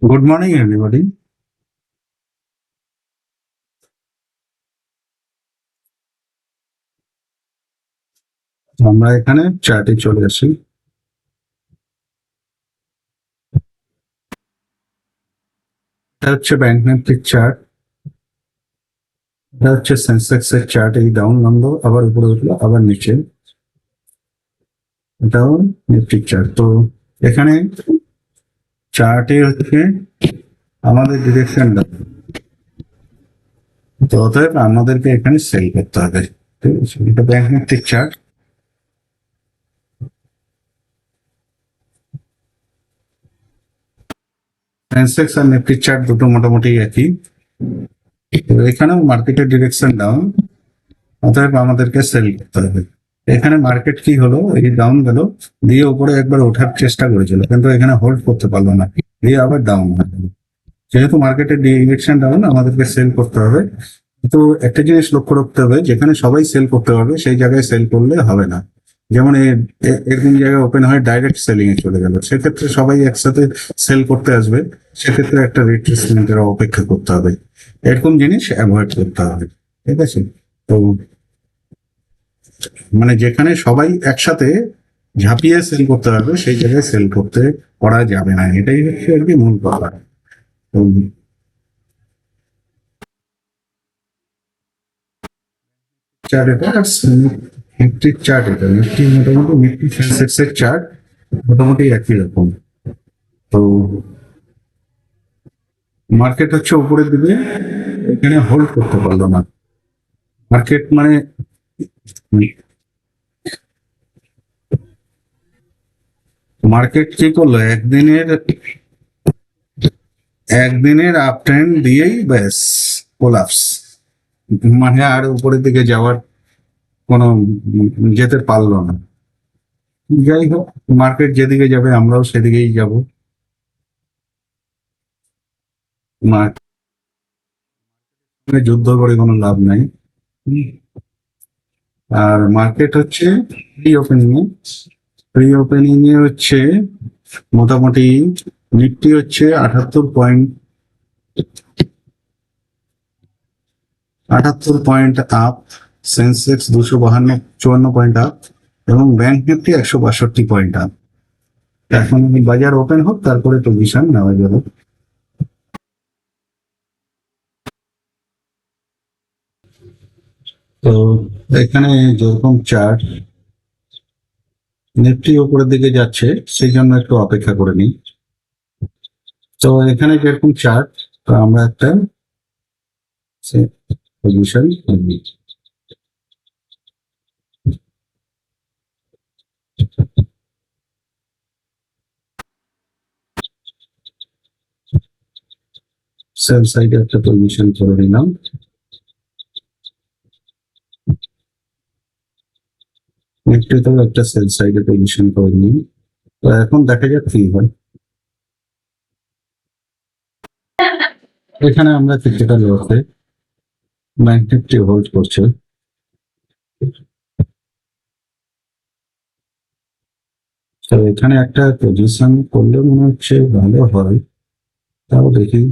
Good morning, everybody. আমরা এখানে চার্টে চলে আসি। এটা হচ্ছে ব্যাংক নিফটির চার্ট, এটা হচ্ছে সেন্সেক্স এর চার্ট। এই ডাউন নামলো, আবার উপরে উঠলো, আবার নিচে। এটাও নিফটির চার্ট। তো এখানে চার্টে হচ্ছে আমাদের ডিরেকশন, তো অতএব আমাদেরকে এখানে সেল করতে হবে। ঠিক আছে, এটা ব্যাংক নিফটির চার্ট। সেন্সেক্স আর নিফটির চার্ট দুটো মোটামুটি একই। তো এখানেও মার্কেটের ডিরেকশন ডাউন, অতএব আমাদেরকে সেল করতে হবে। এখানে মার্কেট কি হলো, এই ডাউন গেল, দিয়ে উপরে একবার ওঠার চেষ্টা করেছিল, কিন্তু এখানে হোল্ড করতে পারলো না, দিয়ে আবার ডাউন হয়ে গেল। যেহেতু মার্কেটের ডিরেকশন ডাউন, আমাদেরকে সেল করতে হবে। কিন্তু একটা জিনিস লক্ষ্য রাখতে হবে, যেখানে সবাই সেল করতে পারবে সেই জায়গায় সেল করলে হবে না। যেমন এরকম জায়গায় ওপেন হয়ে ডাইরেক্ট সেলিং এ চলে গেল, সেক্ষেত্রে সবাই একসাথে সেল করতে আসবে, সেক্ষেত্রে একটা রিট্রেসমেন্টের অপেক্ষা করতে হবে। এরকম জিনিস অ্যাভয়েড করতে হবে। ঠিক আছে, তো মানে যেখানে সবাই একসাথে ঝাঁপিয়ে সেল করতে পারবে সেই জায়গায় সেল করতে করা যাবে না, এটাই হচ্ছে আর কি মূল কথা। তো চার্ট এটা, নিফটির চার্ট এটা, নিফটি মোটামুটি নিফটি সেন্সেক্স এর চার্ট মোটামুটি একই রকম। তো মার্কেট হচ্ছে উপরের দিকে, এখানে হোল্ড করতে পারলো না মার্কেট, মানে মার্কেট কি করলো, একদিনের আপ ট্রেন্ড দিয়েই ব্যাস কোলাপস, মানে আর উপরের দিকে যাওয়ার কোনো যেতে পারলো না। যাই হোক, মার্কেট যেদিকে যাবে আমরাও সেদিকেই যাব। মার্কেটে যুদ্ধ করে কোনো লাভ নাই। আর মার্কেট হচ্ছে প্রি ওপেনিং এ, হচ্ছে মোটামুটি নিফটি হচ্ছে 78 point up, Sensex 252 point up, এবং ব্যাংক নিফটি 162 পয়েন্ট আপ। এখন বাজার ওপেন হোক, তারপরে পজিশন নেওয়া যাবে। তো এখানে যেরকম চার্ট, নিফটি উপরের দিকে যাচ্ছে, সেই জন্য একটু অপেক্ষা করে নিই। তো এখানে যেরকম চার্ট, তো আমরা একটা পজিশন নিই। সেল সাইডে একটা পজিশন করে নিলাম। নিফটিতেও একটা সেল সাইডে পজিশন করে নিই। তো এখন দেখা যাক কি হয়। এখানে আমরা কিছুটা লসে, ব্যাংক নিফটি হোল্ড করছে। তো এখানে একটা পজিশন করলে মনে হচ্ছে ভালো হয়, তাও দেখি।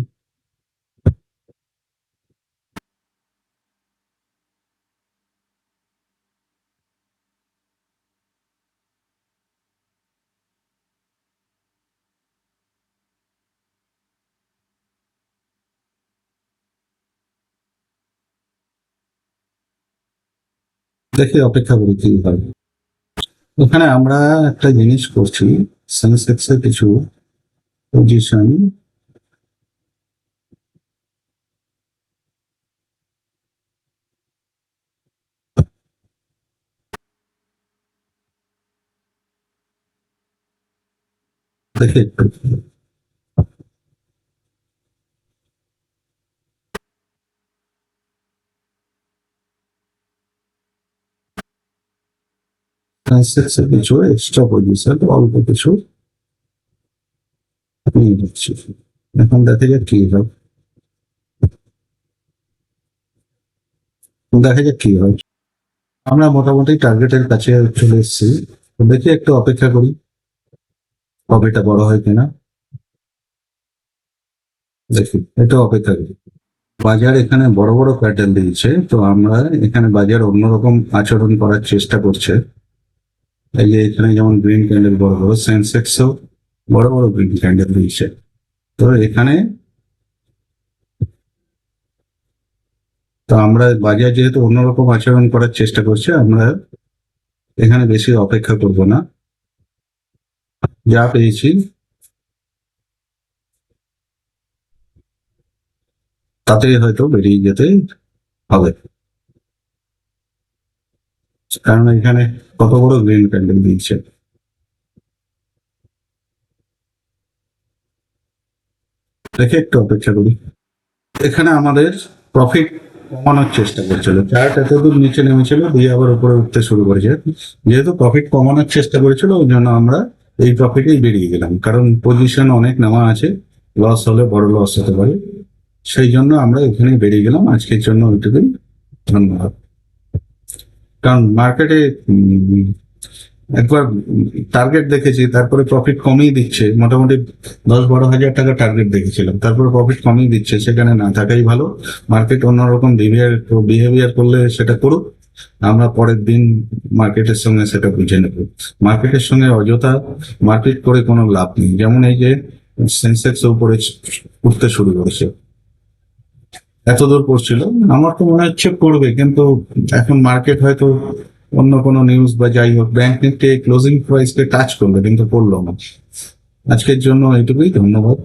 দেখি, অপেক্ষা করি কি হয়। এখানে আমরা একটা জিনিস করছি, সেন্সেক্স এর কিছু পজিশন, দেখে একটু সেন্সেক্স এর কিছু এক্সট্রা পজিশন অল্প কিছু নিয়ে নিচ্ছি। এখন দেখা যাক কি হয়, আমরা মোটামুটি টার্গেটের কাছে চলে এসেছি। তো দেখি, একটু অপেক্ষা করি কবেটা বড় হয় কিনা। দেখি এটা অপেক্ষা করি। বাজার এখানে বড় বড় প্যাটার্ন দিয়েছে, তো আমরা এখানে বাজার অন্যরকম আচরণ করার চেষ্টা করছে। এই যে এখানে যেমন গ্রিন ক্যান্ডেল বড় বড়, সেন্সেক্সও বড় বড় গ্রিন ক্যান্ডেল দিয়েছে। তো এখানে তো আমরা বাজার যেহেতু অন্যরকম আচরণ করার চেষ্টা করছে, আমরা এখানে বেশি অপেক্ষা করব না, যা পেয়েছি তাতেই হয়তো বেরিয়ে যেতে হবে, কারণ এখানে কত বড় গ্রিন ক্যান্ডেল দিয়েছে। দেখে একটু অপেক্ষা করি। এখানে আমাদের প্রফিট কমানোর চেষ্টা করছিল, চার্ট এতদূর নিচে নেমেছিল দিয়ে আবার উপরে উঠতে শুরু করেছে। যেহেতু প্রফিট কমানোর চেষ্টা করেছিল ওই জন্য আমরা এই প্রফিটেই বেরিয়ে গেলাম, কারণ পজিশন অনেক নেওয়া আছে, লস হলে বড় লস হতে পারে, সেই জন্য আমরা এখানে বেরিয়ে গেলাম। আজকের জন্য ওইটুকুই, ধন্যবাদ। কারণ মার্কেটে একবার টার্গেট দেখেছি, তারপরে প্রফিট কমিয়ে দিচ্ছে, মোটামুটি 10-12 হাজার টাকা টার্গেট দেখেছিলাম, তারপরে প্রফিট কমিয়ে দিচ্ছে, সেখানে না থাকাই ভালো। মার্কেট অন্যরকম বিহেভিয়ার করলে সেটা করুক, আমরা পরের দিন মার্কেটের সঙ্গে সেটা বুঝে নেব। মার্কেটের সঙ্গে অযথা মার্কেট করে কোনো লাভ নেই। যেমন এই যে সেন্সেক্স উপরে উঠতে শুরু করেছে, এত দূর পড়ছিল, আমার তো মনে হচ্ছে পড়বে, কিন্তু এখন মার্কেট হয়তো অন্য কোনো নিউজ বা যাই হোক, ব্যাংক নিফটি ক্লোজিং প্রাইসকে টাচ করবে কিন্তু পড়লো না। আজকের জন্য এইটুকুই, ধন্যবাদ।